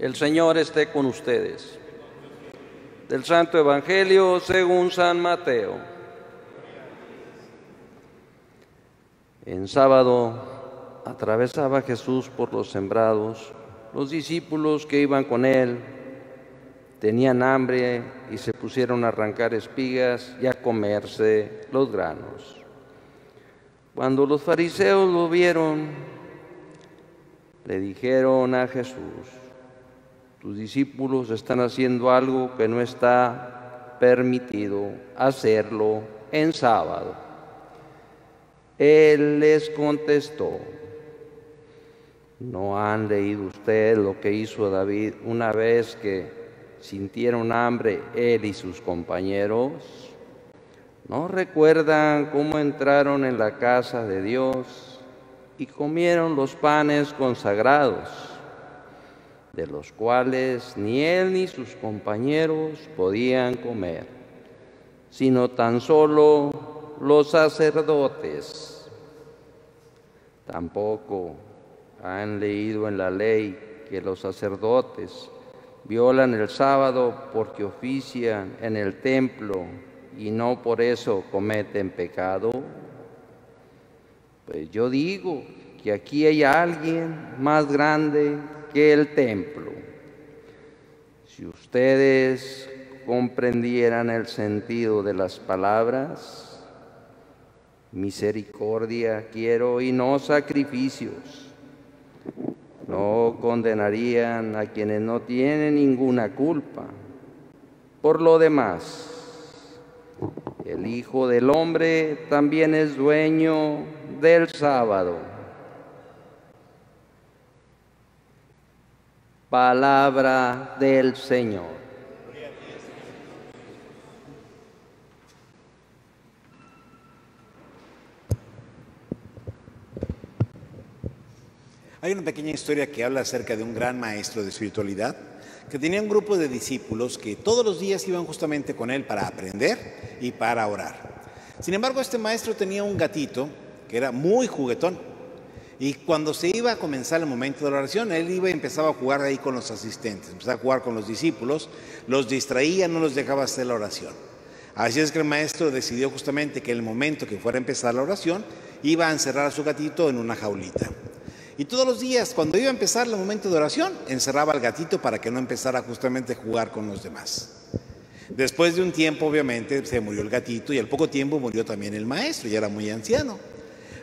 El Señor esté con ustedes. Del Santo Evangelio según San Mateo. En sábado atravesaba Jesús por los sembrados. Los discípulos que iban con él tenían hambre y se pusieron a arrancar espigas y a comerse los granos. Cuando los fariseos lo vieron, le dijeron a Jesús: tus discípulos están haciendo algo que no está permitido hacerlo en sábado. Él les contestó: ¿no han leído ustedes lo que hizo David una vez que sintieron hambre él y sus compañeros? ¿No recuerdan cómo entraron en la casa de Dios y comieron los panes consagrados, de los cuales ni él ni sus compañeros podían comer, sino tan solo los sacerdotes? Tampoco han leído en la ley que los sacerdotes violan el sábado porque ofician en el templo y no por eso cometen pecado. Pues yo digo que aquí hay alguien más grande que el templo. Si ustedes comprendieran el sentido de las palabras, misericordia quiero y no sacrificios, no condenarían a quienes no tienen ninguna culpa. Por lo demás, el Hijo del Hombre también es dueño del sábado. Palabra del Señor. Hay una pequeña historia que habla acerca de un gran maestro de espiritualidad que tenía un grupo de discípulos que todos los días iban justamente con él para aprender y para orar. Sin embargo, este maestro tenía un gatito que era muy juguetón. Y cuando se iba a comenzar el momento de la oración, él iba y empezaba a jugar ahí con los asistentes, empezaba a jugar con los discípulos, los distraía, no los dejaba hacer la oración. Así es que el maestro decidió justamente que el momento que fuera a empezar la oración, iba a encerrar a su gatito en una jaulita. Y todos los días, cuando iba a empezar el momento de oración, encerraba al gatito para que no empezara justamente a jugar con los demás. Después de un tiempo, obviamente, se murió el gatito y al poco tiempo murió también el maestro, ya era muy anciano.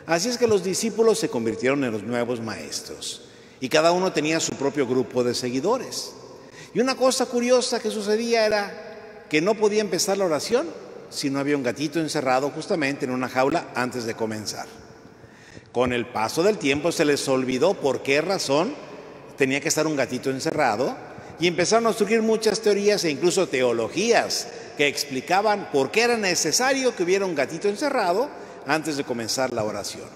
Así es que los discípulos se convirtieron en los nuevos maestros y cada uno tenía su propio grupo de seguidores. Y una cosa curiosa que sucedía era que no podía empezar la oración si no había un gatito encerrado justamente en una jaula antes de comenzar. Con el paso del tiempo se les olvidó por qué razón tenía que estar un gatito encerrado y empezaron a surgir muchas teorías e incluso teologías que explicaban por qué era necesario que hubiera un gatito encerrado antes de comenzar la oración.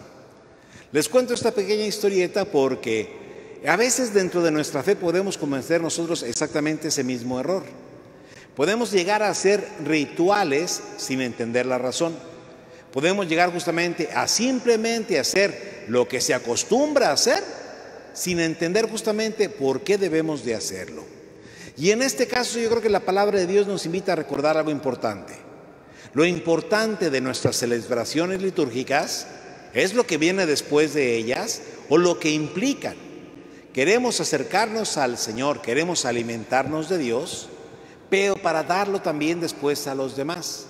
Les cuento esta pequeña historieta porque a veces dentro de nuestra fe podemos cometer nosotros exactamente ese mismo error. Podemos llegar a hacer rituales sin entender la razón. Podemos llegar justamente a simplemente hacer lo que se acostumbra a hacer sin entender justamente por qué debemos de hacerlo. Y en este caso yo creo que la palabra de Dios nos invita a recordar algo importante. Lo importante de nuestras celebraciones litúrgicas es lo que viene después de ellas o lo que implican. Queremos acercarnos al Señor, queremos alimentarnos de Dios, pero para darlo también después a los demás.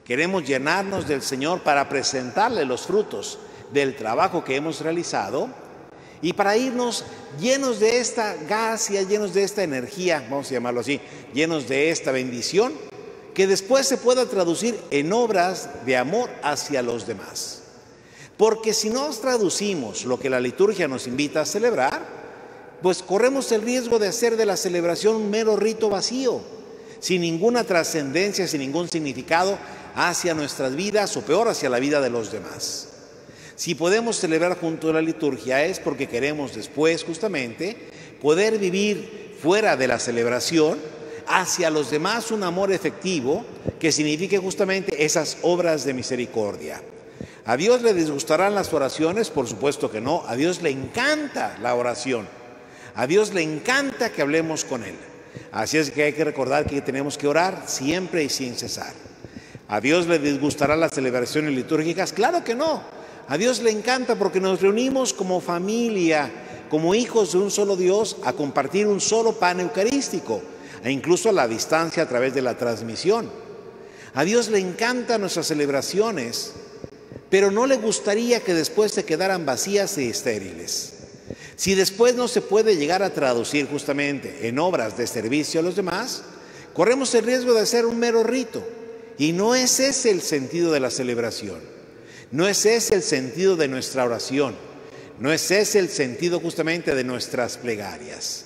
Queremos llenarnos del Señor para presentarle los frutos del trabajo que hemos realizado y para irnos llenos de esta gracia, llenos de esta energía, vamos a llamarlo así, llenos de esta bendición, que después se pueda traducir en obras de amor hacia los demás. Porque si no traducimos lo que la liturgia nos invita a celebrar, pues corremos el riesgo de hacer de la celebración un mero rito vacío, sin ninguna trascendencia, sin ningún significado hacia nuestras vidas o peor hacia la vida de los demás. Si podemos celebrar junto a la liturgia es porque queremos después justamente poder vivir fuera de la celebración hacia los demás un amor efectivo que signifique justamente esas obras de misericordia. ¿A Dios le disgustarán las oraciones? Por supuesto que no. A Dios le encanta la oración. A Dios le encanta que hablemos con Él. Así es que hay que recordar que tenemos que orar siempre y sin cesar. ¿A Dios le disgustarán las celebraciones litúrgicas? Claro que no. A Dios le encanta porque nos reunimos como familia, como hijos de un solo Dios, a compartir un solo pan eucarístico, e incluso a la distancia a través de la transmisión. A Dios le encantan nuestras celebraciones, pero no le gustaría que después se quedaran vacías y estériles. Si después no se puede llegar a traducir justamente en obras de servicio a los demás, corremos el riesgo de hacer un mero rito. Y no es ese el sentido de la celebración. No es ese el sentido de nuestra oración. No es ese el sentido justamente de nuestras plegarias.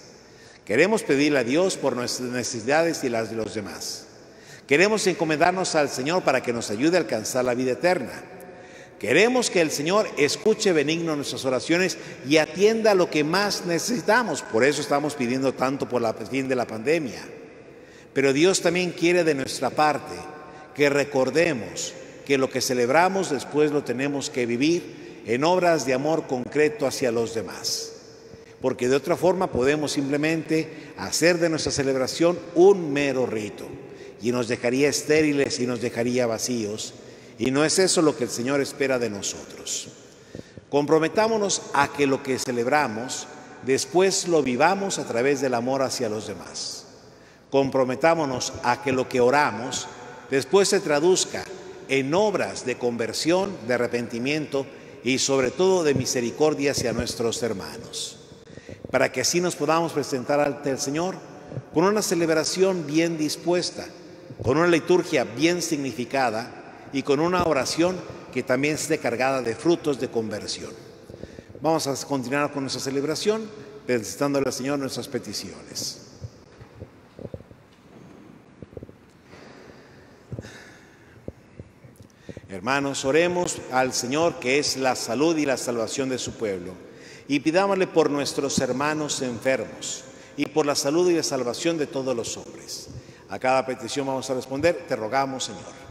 Queremos pedirle a Dios por nuestras necesidades y las de los demás. Queremos encomendarnos al Señor para que nos ayude a alcanzar la vida eterna. Queremos que el Señor escuche benigno nuestras oraciones y atienda lo que más necesitamos. Por eso estamos pidiendo tanto por el fin de la pandemia. Pero Dios también quiere de nuestra parte que recordemos que lo que celebramos después lo tenemos que vivir en obras de amor concreto hacia los demás. Porque de otra forma podemos simplemente hacer de nuestra celebración un mero rito y nos dejaría estériles y nos dejaría vacíos. Y no es eso lo que el Señor espera de nosotros. Comprometámonos a que lo que celebramos después lo vivamos a través del amor hacia los demás. Comprometámonos a que lo que oramos después se traduzca en obras de conversión, de arrepentimiento y sobre todo de misericordia hacia nuestros hermanos, para que así nos podamos presentar ante el Señor con una celebración bien dispuesta, con una liturgia bien significada y con una oración que también esté cargada de frutos de conversión. Vamos a continuar con nuestra celebración, presentándole al Señor nuestras peticiones. Hermanos, oremos al Señor, que es la salud y la salvación de su pueblo, y pidámosle por nuestros hermanos enfermos y por la salud y la salvación de todos los hombres. A cada petición vamos a responder: te rogamos, Señor.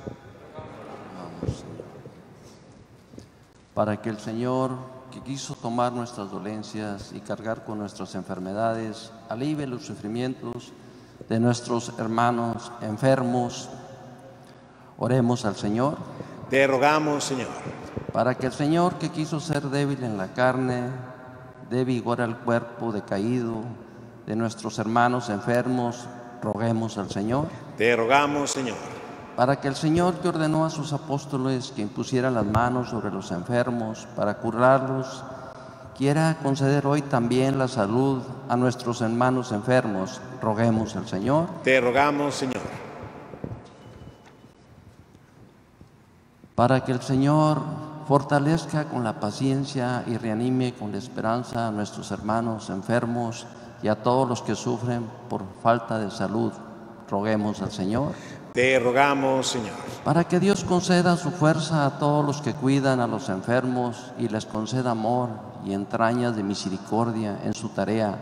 Para que el Señor, que quiso tomar nuestras dolencias y cargar con nuestras enfermedades, alivie los sufrimientos de nuestros hermanos enfermos, oremos al Señor. Te rogamos, Señor. Para que el Señor, que quiso ser débil en la carne, dé vigor al cuerpo decaído de nuestros hermanos enfermos, roguemos al Señor. Te rogamos, Señor. Para que el Señor, que ordenó a sus apóstoles que impusieran las manos sobre los enfermos para curarlos, quiera conceder hoy también la salud a nuestros hermanos enfermos, roguemos al Señor. Te rogamos, Señor. Para que el Señor fortalezca con la paciencia y reanime con la esperanza a nuestros hermanos enfermos y a todos los que sufren por falta de salud, roguemos al Señor. Te rogamos, Señor. Para que Dios conceda su fuerza a todos los que cuidan a los enfermos y les conceda amor y entrañas de misericordia en su tarea,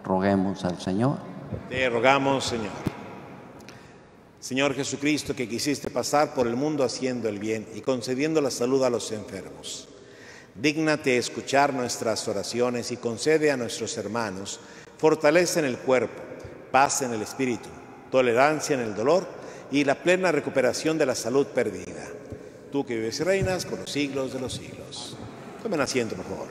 roguemos al Señor. Te rogamos, Señor. Señor Jesucristo, que quisiste pasar por el mundo haciendo el bien y concediendo la salud a los enfermos, dígnate escuchar nuestras oraciones y concede a nuestros hermanos fortaleza en el cuerpo, paz en el espíritu, tolerancia en el dolor y la plena recuperación de la salud perdida. Tú que vives y reinas por los siglos de los siglos. Tomen asiento, por favor.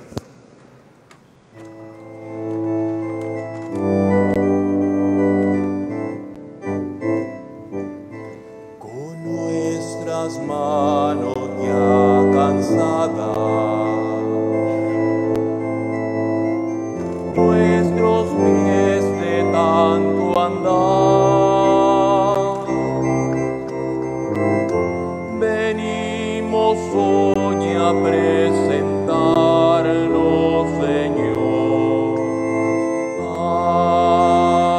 Manos ya cansadas, nuestros pies de tanto andar, venimos hoy a presentarnos, Señor,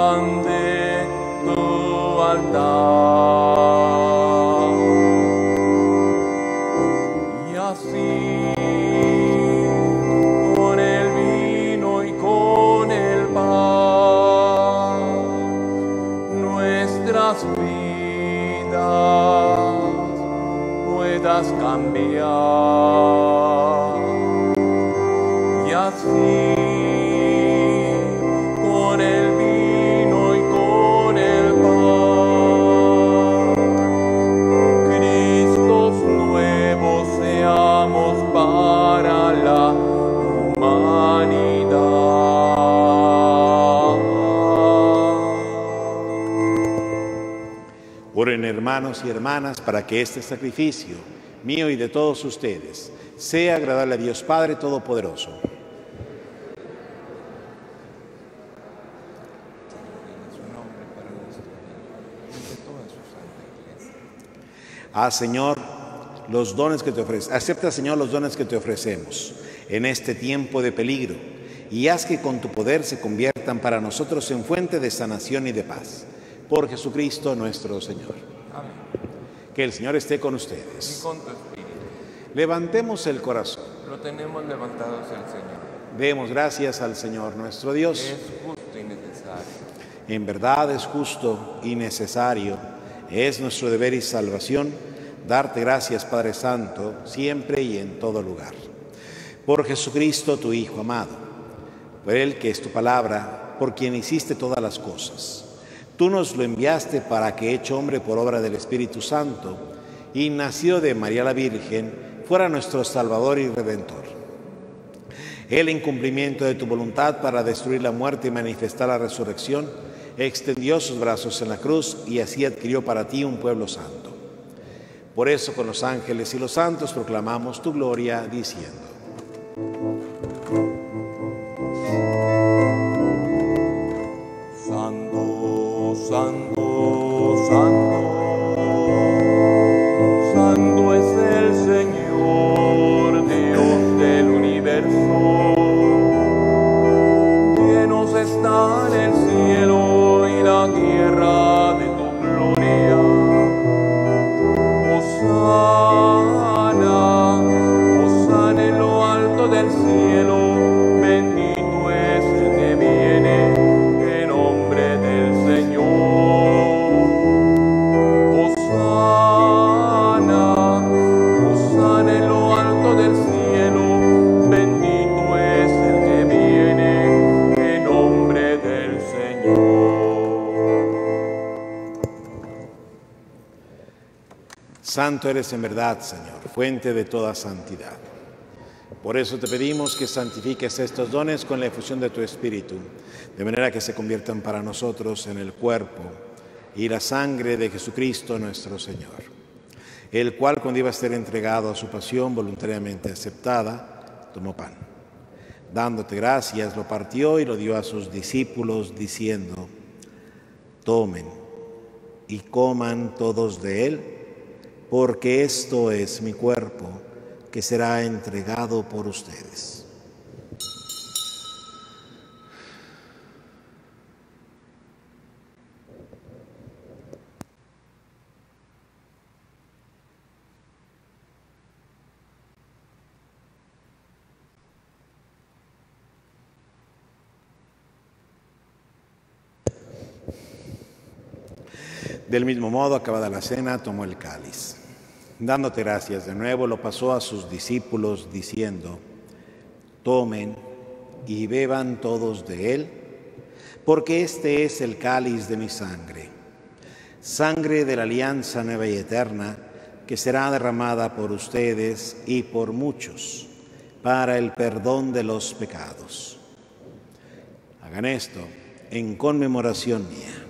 ante tu altar. Con el vino y con el pan, nuestras vidas puedas cambiar. hermanos y hermanas, para que este sacrificio mío y de todos ustedes sea agradable a Dios Padre Todopoderoso. Señor, los dones que te ofrecemos. Acepta, Señor, los dones que te ofrecemos en este tiempo de peligro y haz que con tu poder se conviertan para nosotros en fuente de sanación y de paz. Por Jesucristo nuestro Señor. Amén. Que el Señor esté con ustedes. Y con tu espíritu. Levantemos el corazón. Lo tenemos levantado hacia el Señor. Demos gracias al Señor nuestro Dios. Es justo y necesario. En verdad es justo y necesario. Es nuestro deber y salvación darte gracias, Padre Santo, siempre y en todo lugar. Por Jesucristo, tu Hijo amado, por Él que es tu palabra, por quien hiciste todas las cosas. Tú nos lo enviaste para que, hecho hombre por obra del Espíritu Santo y nacido de María la Virgen, fuera nuestro Salvador y Redentor. Él, en cumplimiento de tu voluntad para destruir la muerte y manifestar la resurrección, extendió sus brazos en la cruz y así adquirió para ti un pueblo santo. Por eso con los ángeles y los santos proclamamos tu gloria diciendo: Santo, santo, santo, santo es el Señor, Dios del universo. Llenos están el cielo y la tierra de tu gloria. Hosana, hosana en lo alto del cielo, bendito es el que viene en nombre del Señor. Hosana, hosana en lo alto del cielo, bendito es el que viene en nombre del Señor. Santo eres en verdad, Señor, fuente de toda santidad. Por eso te pedimos que santifiques estos dones con la efusión de tu Espíritu, de manera que se conviertan para nosotros en el cuerpo y la sangre de Jesucristo nuestro Señor, el cual, cuando iba a ser entregado a su pasión voluntariamente aceptada, tomó pan. Dándote gracias, lo partió y lo dio a sus discípulos, diciendo: tomen y coman todos de él, porque esto es mi cuerpo, que será entregado por ustedes. Del mismo modo, acabada la cena, tomó el cáliz. Dándote gracias de nuevo, lo pasó a sus discípulos, diciendo: tomen y beban todos de él, porque este es el cáliz de mi sangre, sangre de la alianza nueva y eterna, que será derramada por ustedes y por muchos, para el perdón de los pecados. Hagan esto en conmemoración mía.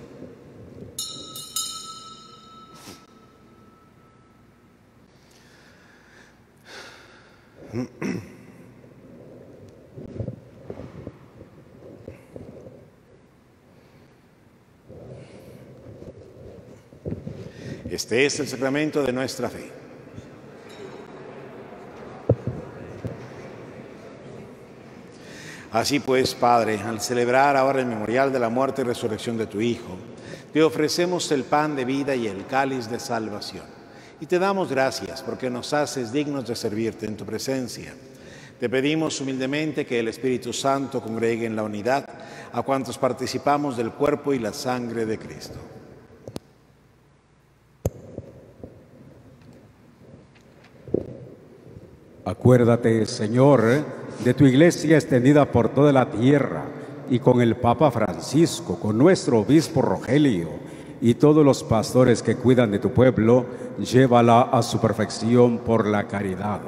Este es el sacramento de nuestra fe. Así pues, Padre, al celebrar ahora el memorial de la muerte y resurrección de tu Hijo, te ofrecemos el pan de vida y el cáliz de salvación. Y te damos gracias porque nos haces dignos de servirte en tu presencia. Te pedimos humildemente que el Espíritu Santo congregue en la unidad a cuantos participamos del cuerpo y la sangre de Cristo. Acuérdate, Señor, de tu iglesia extendida por toda la tierra y con el Papa Francisco, con nuestro obispo Rogelio y todos los pastores que cuidan de tu pueblo, llévala a su perfección por la caridad.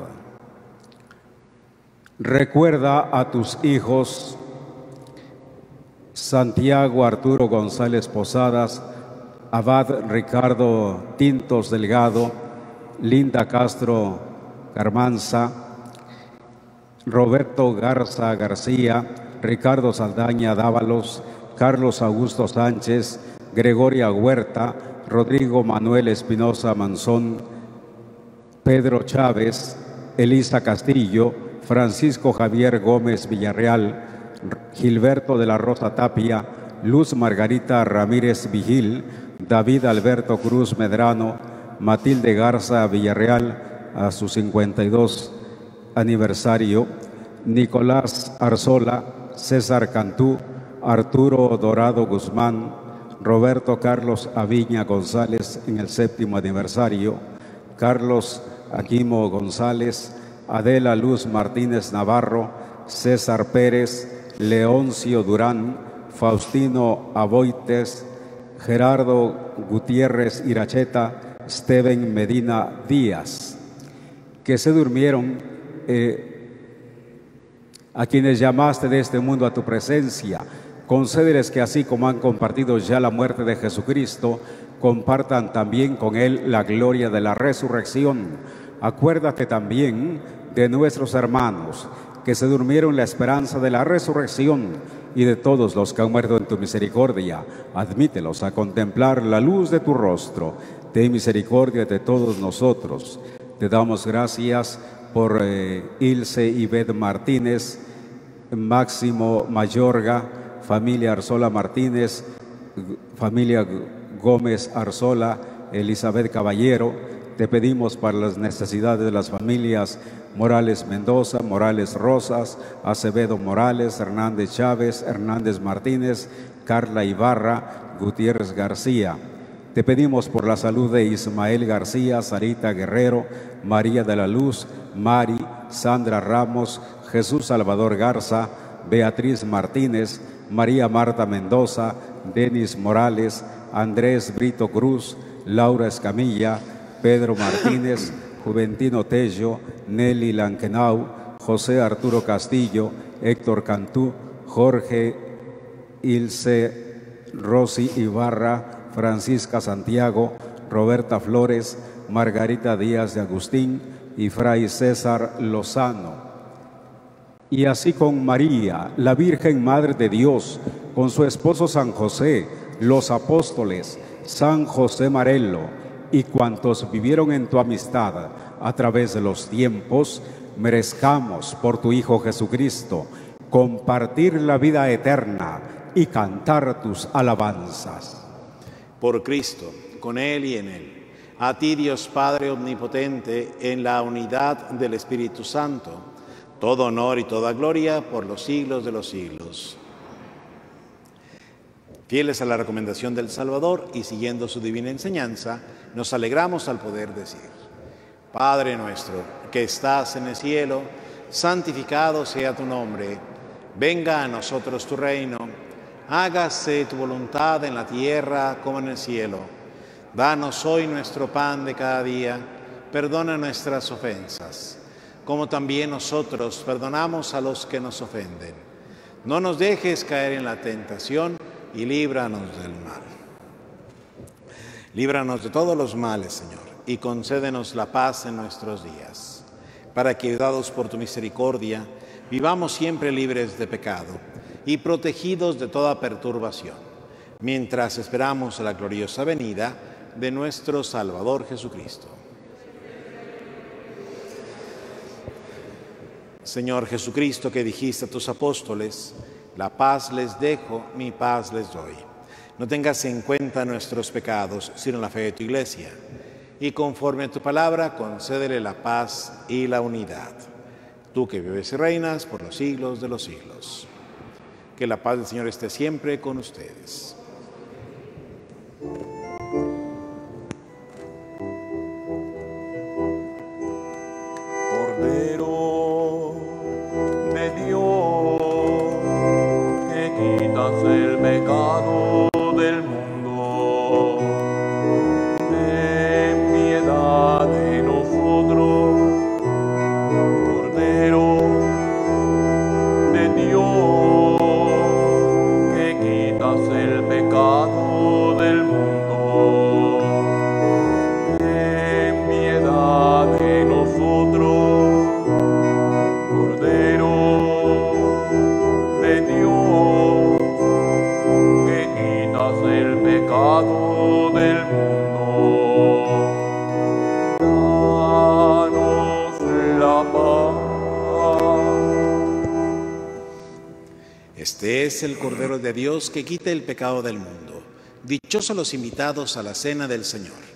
Recuerda a tus hijos Santiago Arturo González Posadas, Abad Ricardo Tintos Delgado, Linda Castro Carmanza, Roberto Garza García, Ricardo Saldaña Dávalos, Carlos Augusto Sánchez, Gregoria Huerta, Rodrigo Manuel Espinosa Manzón, Pedro Chávez, Elisa Castillo, Francisco Javier Gómez Villarreal, Gilberto de la Rosa Tapia, Luz Margarita Ramírez Vigil, David Alberto Cruz Medrano, Matilde Garza Villarreal a su 52 aniversario, Nicolás Arzola, César Cantú, Arturo Dorado Guzmán, Roberto Carlos Aviña González en el 7º aniversario, Carlos Aquimo González, Adela Luz Martínez Navarro, César Pérez, Leoncio Durán, Faustino Aboites, Gerardo Gutiérrez Iracheta, Steven Medina Díaz, que se durmieron, a quienes llamaste de este mundo a tu presencia. Concédeles que así como han compartido ya la muerte de Jesucristo, compartan también con Él la gloria de la resurrección. Acuérdate también de nuestros hermanos que se durmieron en la esperanza de la resurrección y de todos los que han muerto en tu misericordia. Admítelos a contemplar la luz de tu rostro. Ten misericordia de todos nosotros. Te damos gracias por Ilse Ivette Martínez, Máximo Mayorga, familia Arzola Martínez, familia Gómez Arzola, Elizabeth Caballero. Te pedimos para las necesidades de las familias Morales Mendoza, Morales Rosas, Acevedo Morales, Hernández Chávez, Hernández Martínez, Carla Ibarra, Gutiérrez García. Te pedimos por la salud de Ismael García, Sarita Guerrero, María de la Luz, Mari, Sandra Ramos, Jesús Salvador Garza, Beatriz Martínez, María Marta Mendoza, Denis Morales, Andrés Brito Cruz, Laura Escamilla, Pedro Martínez, Juventino Tello, Nelly Lankenau, José Arturo Castillo, Héctor Cantú, Jorge Ilse, Rosy Ibarra, Francisca Santiago, Roberta Flores, Margarita Díaz de Agustín y Fray César Lozano. Y así con María, la Virgen Madre de Dios, con su esposo San José, los apóstoles, San José Marello y cuantos vivieron en tu amistad a través de los tiempos, merezcamos por tu Hijo Jesucristo compartir la vida eterna y cantar tus alabanzas. Por Cristo, con Él y en Él, a ti Dios Padre Omnipotente, en la unidad del Espíritu Santo, todo honor y toda gloria por los siglos de los siglos. Fieles a la recomendación del Salvador y siguiendo su divina enseñanza, nos alegramos al poder decir: Padre nuestro, que estás en el cielo, santificado sea tu nombre. Venga a nosotros tu reino. Hágase tu voluntad en la tierra como en el cielo. Danos hoy nuestro pan de cada día. Perdona nuestras ofensas, como también nosotros perdonamos a los que nos ofenden. No nos dejes caer en la tentación y líbranos del mal. Líbranos de todos los males, Señor, y concédenos la paz en nuestros días, para que, ayudados por tu misericordia, vivamos siempre libres de pecado y protegidos de toda perturbación, mientras esperamos la gloriosa venida de nuestro Salvador Jesucristo. Señor Jesucristo, que dijiste a tus apóstoles: la paz les dejo, mi paz les doy. No tengas en cuenta nuestros pecados, sino la fe de tu Iglesia. Y conforme a tu palabra, concédele la paz y la unidad. Tú que vives y reinas por los siglos de los siglos. Que la paz del Señor esté siempre con ustedes. Cordero de Dios, que quitas el pecado del mundo, ten piedad de nosotros. Cordero de Dios, que quitas el pecado Este es el Cordero de Dios que quita el pecado del mundo. Dichosos los invitados a la cena del Señor.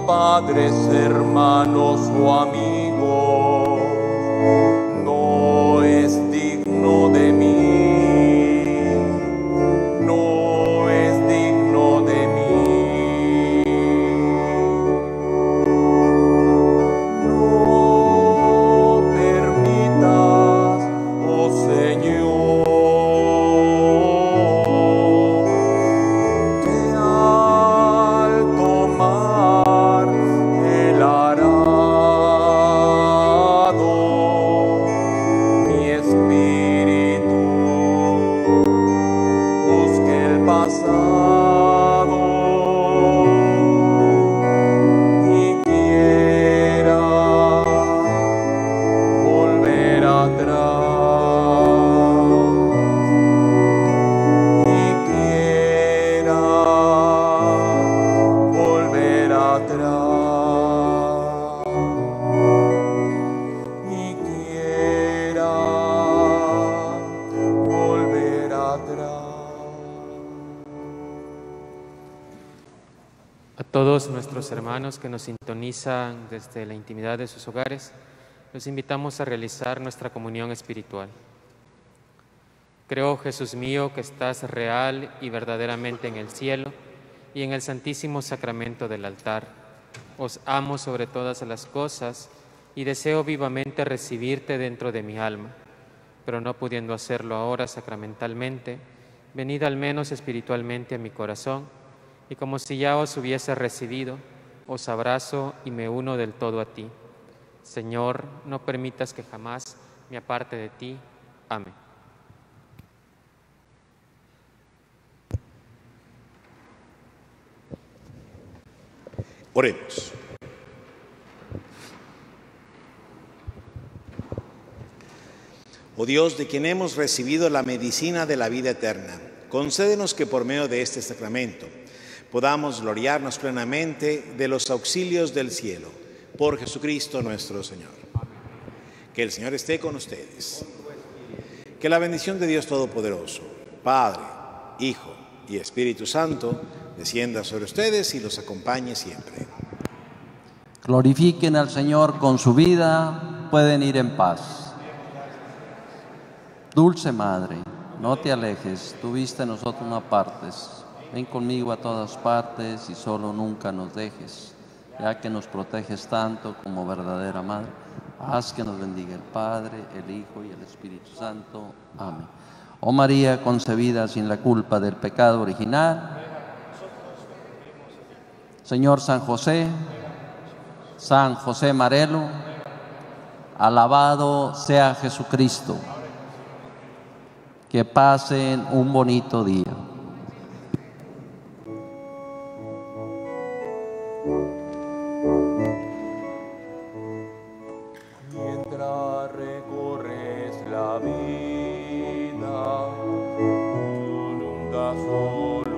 Padres, hermanos o amigos, no es digno de mí, no es digno de mí. No permitas, oh Señor, que al tomar el arado, mi espíritu busque el pasado y quiera volver atrás, y quiera volver atrás. Y quiera volver atrás. A todos nuestros hermanos que nos sintonizan desde la intimidad de sus hogares, los invitamos a realizar nuestra comunión espiritual. Creo, Jesús mío, que estás real y verdaderamente en el cielo y en el santísimo sacramento del altar. Os amo sobre todas las cosas y deseo vivamente recibirte dentro de mi alma, pero no pudiendo hacerlo ahora sacramentalmente, venid al menos espiritualmente a mi corazón, y como si ya os hubiese recibido, os abrazo y me uno del todo a ti. Señor, no permitas que jamás me aparte de ti. Amén. Oremos. Oh Dios, de quien hemos recibido la medicina de la vida eterna, concédenos que por medio de este sacramento podamos gloriarnos plenamente de los auxilios del cielo. Por Jesucristo nuestro Señor. Que el Señor esté con ustedes. Que la bendición de Dios Todopoderoso, Padre, Hijo y Espíritu Santo, descienda sobre ustedes y los acompañe siempre. Glorifiquen al Señor con su vida, pueden ir en paz. Dulce Madre, no te alejes, tu vista en nosotros no apartes. Ven conmigo a todas partes y solo nunca nos dejes, ya que nos proteges tanto como verdadera Madre. Haz que nos bendiga el Padre, el Hijo y el Espíritu Santo. Amén. Oh María concebida sin la culpa del pecado original, Señor San José Marelo, alabado sea Jesucristo. Que pasen un bonito día. Mientras recorres la vida, tú nunca solo